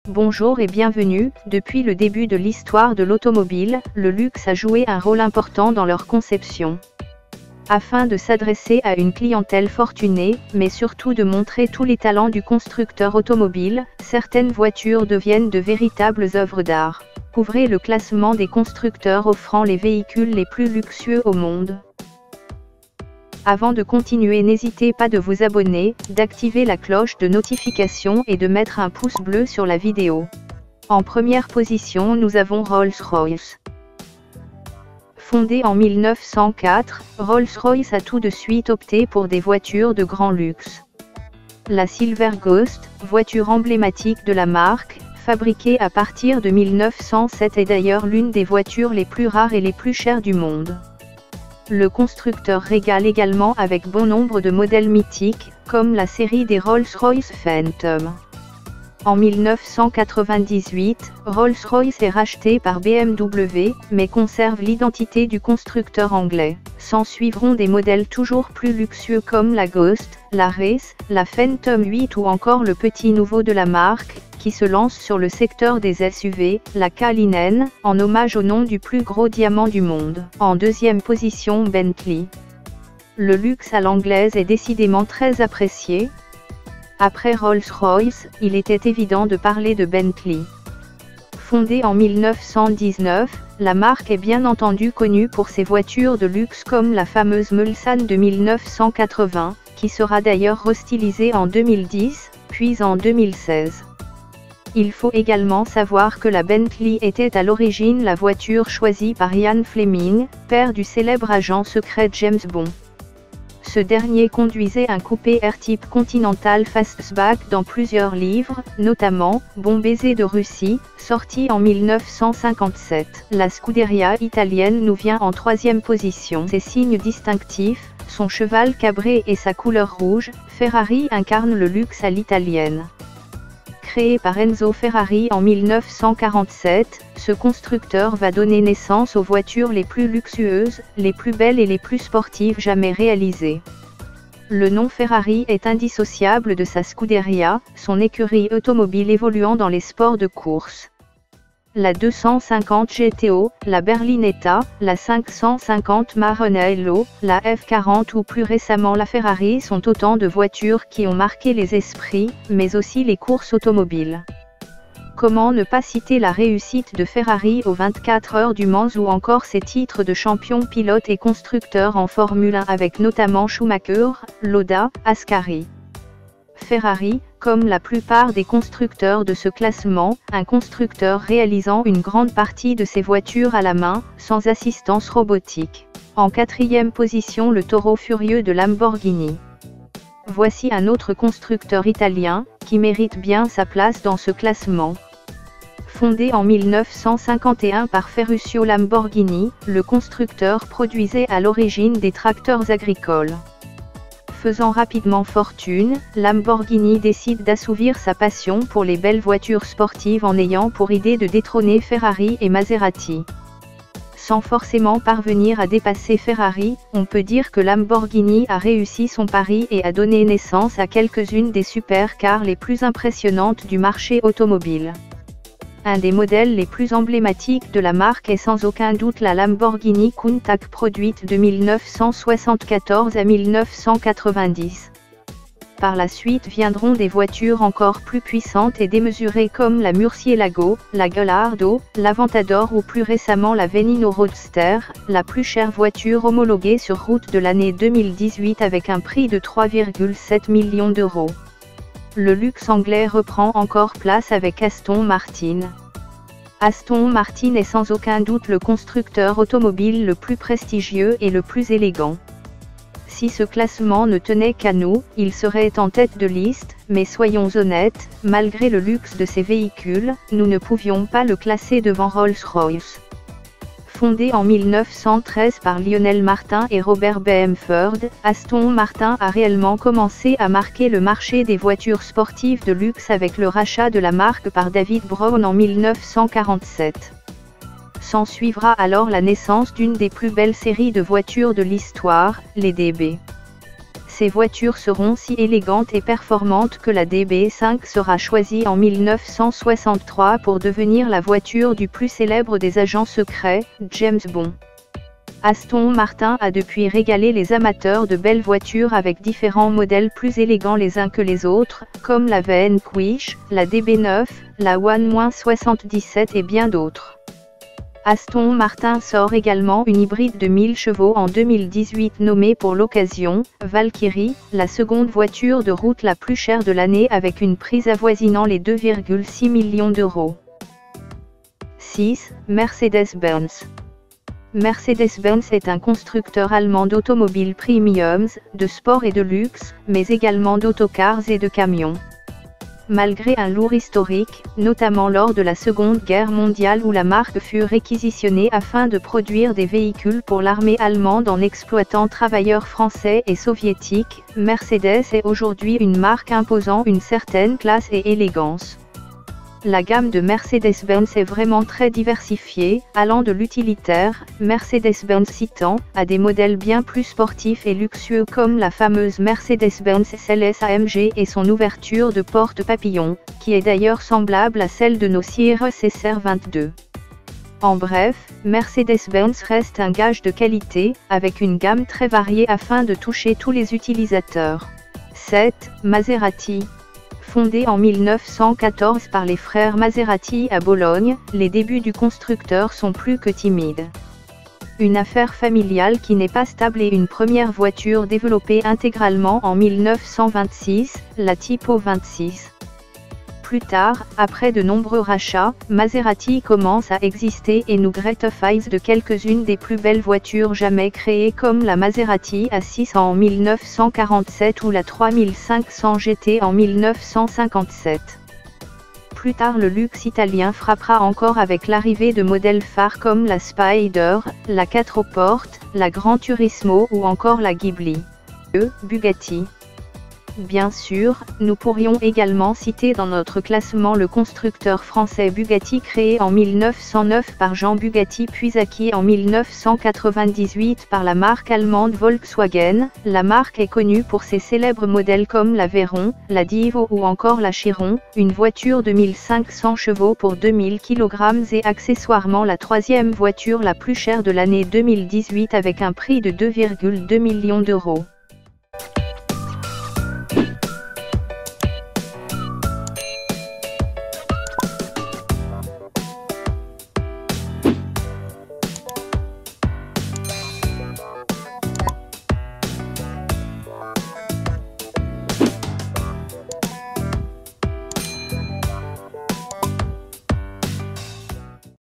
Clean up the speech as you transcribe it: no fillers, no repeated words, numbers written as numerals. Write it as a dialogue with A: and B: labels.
A: Bonjour et bienvenue. Depuis le début de l'histoire de l'automobile, le luxe a joué un rôle important dans leur conception. Afin de s'adresser à une clientèle fortunée, mais surtout de montrer tous les talents du constructeur automobile, certaines voitures deviennent de véritables œuvres d'art. Ouvrez le classement des constructeurs offrant les véhicules les plus luxueux au monde. Avant de continuer, n'hésitez pas de vous abonner, d'activer la cloche de notification et de mettre un pouce bleu sur la vidéo. En première position, nous avons Rolls-Royce. Fondée en 1904, Rolls-Royce a tout de suite opté pour des voitures de grand luxe. La Silver Ghost, voiture emblématique de la marque, fabriquée à partir de 1907, est d'ailleurs l'une des voitures les plus rares et les plus chères du monde. Le constructeur régale également avec bon nombre de modèles mythiques, comme la série des Rolls-Royce Phantom. En 1998, Rolls-Royce est racheté par BMW, mais conserve l'identité du constructeur anglais. S'en suivront des modèles toujours plus luxueux comme la Ghost, la Race, la Phantom 8 ou encore le petit nouveau de la marque, qui se lance sur le secteur des SUV, la Cullinan, en hommage au nom du plus gros diamant du monde. En deuxième position, Bentley. Le luxe à l'anglaise est décidément très apprécié. Après Rolls-Royce, il était évident de parler de Bentley. Fondée en 1919, la marque est bien entendu connue pour ses voitures de luxe comme la fameuse Mulsanne de 1980, qui sera d'ailleurs restylisée en 2010, puis en 2016. Il faut également savoir que la Bentley était à l'origine la voiture choisie par Ian Fleming, père du célèbre agent secret James Bond. Ce dernier conduisait un coupé R-Type Continental Fastback dans plusieurs livres, notamment Bon baiser de Russie, sorti en 1957. La Scuderia italienne nous vient en troisième position. Ses signes distinctifs, son cheval cabré et sa couleur rouge, Ferrari incarne le luxe à l'italienne. Créé par Enzo Ferrari en 1947, ce constructeur va donner naissance aux voitures les plus luxueuses, les plus belles et les plus sportives jamais réalisées. Le nom Ferrari est indissociable de sa Scuderia, son écurie automobile évoluant dans les sports de course. La 250 GTO, la Berlinetta, la 550 Maranello, la F40 ou plus récemment la Ferrari sont autant de voitures qui ont marqué les esprits, mais aussi les courses automobiles. Comment ne pas citer la réussite de Ferrari aux 24 heures du Mans ou encore ses titres de champion pilote et constructeur en Formule 1 avec notamment Schumacher, Lauda, Ascari. Ferrari, comme la plupart des constructeurs de ce classement, un constructeur réalisant une grande partie de ses voitures à la main, sans assistance robotique. En quatrième position, le taureau furieux de Lamborghini. Voici un autre constructeur italien, qui mérite bien sa place dans ce classement. Fondé en 1951 par Ferruccio Lamborghini, le constructeur produisait à l'origine des tracteurs agricoles. Faisant rapidement fortune, Lamborghini décide d'assouvir sa passion pour les belles voitures sportives en ayant pour idée de détrôner Ferrari et Maserati. Sans forcément parvenir à dépasser Ferrari, on peut dire que Lamborghini a réussi son pari et a donné naissance à quelques-unes des supercars les plus impressionnantes du marché automobile. Un des modèles les plus emblématiques de la marque est sans aucun doute la Lamborghini Countach produite de 1974 à 1990. Par la suite viendront des voitures encore plus puissantes et démesurées comme la Murcielago, la Gallardo, l'Aventador ou plus récemment la Veneno Roadster, la plus chère voiture homologuée sur route de l'année 2018 avec un prix de 3,7 millions d'euros. Le luxe anglais reprend encore place avec Aston Martin. Aston Martin est sans aucun doute le constructeur automobile le plus prestigieux et le plus élégant. Si ce classement ne tenait qu'à nous, il serait en tête de liste, mais soyons honnêtes, malgré le luxe de ses véhicules, nous ne pouvions pas le classer devant Rolls-Royce. Fondé en 1913 par Lionel Martin et Robert Bamford, Aston Martin a réellement commencé à marquer le marché des voitures sportives de luxe avec le rachat de la marque par David Brown en 1947. S'en suivra alors la naissance d'une des plus belles séries de voitures de l'histoire, les DB. Ces voitures seront si élégantes et performantes que la DB5 sera choisie en 1963 pour devenir la voiture du plus célèbre des agents secrets, James Bond. Aston Martin a depuis régalé les amateurs de belles voitures avec différents modèles plus élégants les uns que les autres, comme la Vanquish, la DB9, la One-77 et bien d'autres. Aston Martin sort également une hybride de 1000 chevaux en 2018 nommée pour l'occasion, Valkyrie, la seconde voiture de route la plus chère de l'année avec une prise avoisinant les 2,6 millions d'euros. 6. Mercedes-Benz. Mercedes-Benz est un constructeur allemand d'automobiles premiums, de sport et de luxe, mais également d'autocars et de camions. Malgré un lourd historique, notamment lors de la Seconde Guerre mondiale où la marque fut réquisitionnée afin de produire des véhicules pour l'armée allemande en exploitant travailleurs français et soviétiques, Mercedes est aujourd'hui une marque imposant une certaine classe et élégance. La gamme de Mercedes-Benz est vraiment très diversifiée, allant de l'utilitaire, Mercedes-Benz Citan, à des modèles bien plus sportifs et luxueux comme la fameuse Mercedes-Benz SLS AMG et son ouverture de porte papillon, qui est d'ailleurs semblable à celle de nos Sierra SR22. En bref, Mercedes-Benz reste un gage de qualité, avec une gamme très variée afin de toucher tous les utilisateurs. 7. Maserati. Fondé en 1914 par les frères Maserati à Bologne, les débuts du constructeur sont plus que timides. Une affaire familiale qui n'est pas stable et une première voiture développée intégralement en 1926, la Tipo 26. Plus tard, après de nombreux rachats, Maserati commence à exister et nous gratifie de quelques-unes des plus belles voitures jamais créées comme la Maserati A6 en 1947 ou la 3500 GT en 1957. Plus tard le luxe italien frappera encore avec l'arrivée de modèles phares comme la Spider, la 4 portes, la Gran Turismo ou encore la Ghibli. Bugatti. Bien sûr, nous pourrions également citer dans notre classement le constructeur français Bugatti créé en 1909 par Jean Bugatti puis acquis en 1998 par la marque allemande Volkswagen. La marque est connue pour ses célèbres modèles comme la Veyron, la Divo ou encore la Chiron, une voiture de 1500 chevaux pour 2000 kg et accessoirement la troisième voiture la plus chère de l'année 2018 avec un prix de 2,2 millions d'euros.